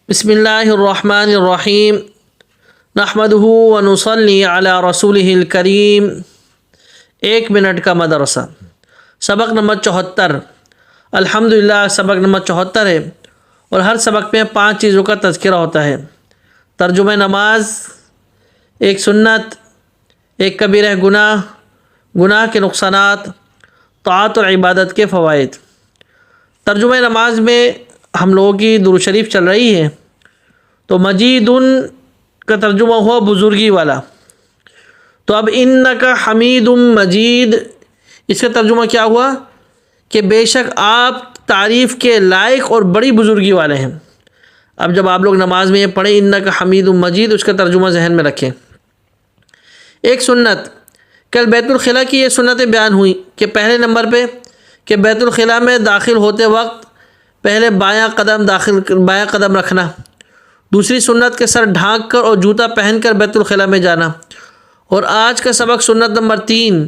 بسم اللہ الرحمن الرحیم نحمدہ ونصلی علی رسولہ الکریم۔ 1 منٹ کا مدرسہ، سبق نمبر 74۔ الحمدللہ سبق نمبر 74 ہے، اور ہر سبق میں 5 چیزوں کا تذکرہ ہوتا ہے۔ ترجمہ نماز، ایک سنت، ایک کبیرہ گناہ، گناہ کے نقصانات، طاعت اور عبادت کے فوائد۔ ترجمہ نماز میں ہم لوگوں کی درود شریف چل رہی ہے، تو مجید کا ترجمہ ہوا بزرگی والا۔ تو اب انکا حمید مجید، اس کا ترجمہ کیا ہوا کہ بے شک آپ تعریف کے لائق اور بڑی بزرگی والے ہیں۔ اب جب آپ لوگ نماز میں یہ پڑھیں انکا حمید مجید، اس کا ترجمہ ذہن میں رکھیں۔ ایک سنت، کل بیت الخلاء کی یہ سنتیں بیان ہوئی کہ پہلے نمبر پہ کہ بیت الخلاء میں داخل ہوتے وقت پہلے بایاں قدم رکھنا۔ دوسری سنت کے سر ڈھانک کر اور جوتا پہن کر بیت الخلاء میں جانا۔ اور آج کا سبق سنت نمبر 3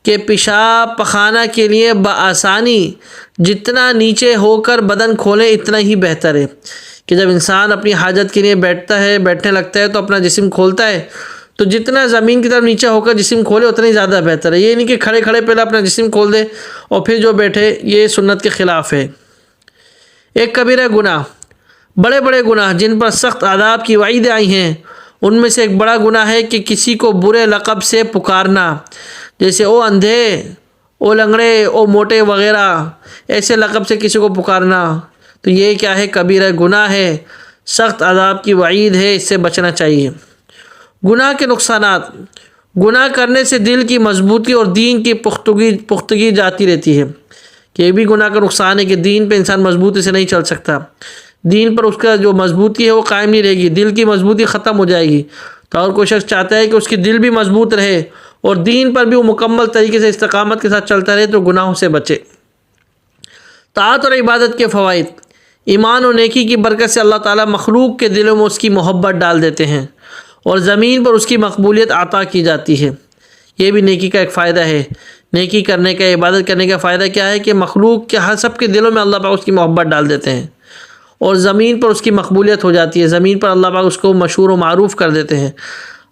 کہ پیشاب پخانہ کے لیے بآسانی جتنا نیچے ہو کر بدن کھولے اتنا ہی بہتر ہے، کہ جب انسان اپنی حاجت کے لیے بیٹھنے لگتا ہے تو اپنا جسم کھولتا ہے، تو جتنا زمین کی طرف نیچے ہو کر جسم کھولے اتنا ہی زیادہ بہتر ہے۔ یہ نہیں کہ کھڑے پہلے اپنا جسم کھول دے اور پھر جو بیٹھے، یہ سنت کے خلاف ہے۔ ایک کبیرہ گناہ، بڑے بڑے گناہ جن پر سخت عذاب کی وعیدیں آئی ہیں، ان میں سے ایک بڑا گناہ ہے کہ کسی کو برے لقب سے پکارنا، جیسے او اندھے، او لنگڑے، او موٹے وغیرہ، ایسے لقب سے کسی کو پکارنا۔ تو یہ کیا ہے؟ کبیرہ گناہ ہے، سخت عذاب کی وعید ہے، اس سے بچنا چاہیے۔ گناہ کے نقصانات، گناہ کرنے سے دل کی مضبوطی اور دین کی پختگی جاتی رہتی ہے، کہ یہ بھی گناہ کا نقصان ہے کہ دین پہ انسان مضبوطی سے نہیں چل سکتا، دین پر اس کا جو مضبوطی ہے وہ قائم نہیں رہے گی، دل کی مضبوطی ختم ہو جائے گی۔ تو اور کوئی شخص چاہتا ہے کہ اس کی دل بھی مضبوط رہے اور دین پر بھی وہ مکمل طریقے سے استقامت کے ساتھ چلتا رہے، تو گناہوں سے بچے۔ طاعت اور عبادت کے فوائد، ایمان اور نیکی کی برکت سے اللہ تعالیٰ مخلوق کے دلوں میں اس کی محبت ڈال دیتے ہیں اور زمین پر اس کی مقبولیت عطا کی جاتی ہے۔ یہ بھی نیکی کا ایک فائدہ ہے۔ نیکی کرنے کا، عبادت کرنے کا فائدہ کیا ہے کہ مخلوق کے ہر سب کے دلوں میں اللہ پاک اس کی محبت ڈال دیتے ہیں اور زمین پر اس کی مقبولیت ہو جاتی ہے، زمین پر اللہ پاک اس کو مشہور و معروف کر دیتے ہیں۔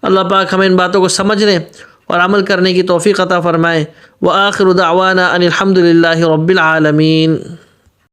اللہ پاک ہمیں ان باتوں کو سمجھنے اور عمل کرنے کی توفیق عطا فرمائے۔ وآخر دعوانا ان الحمد للہ رب العالمین۔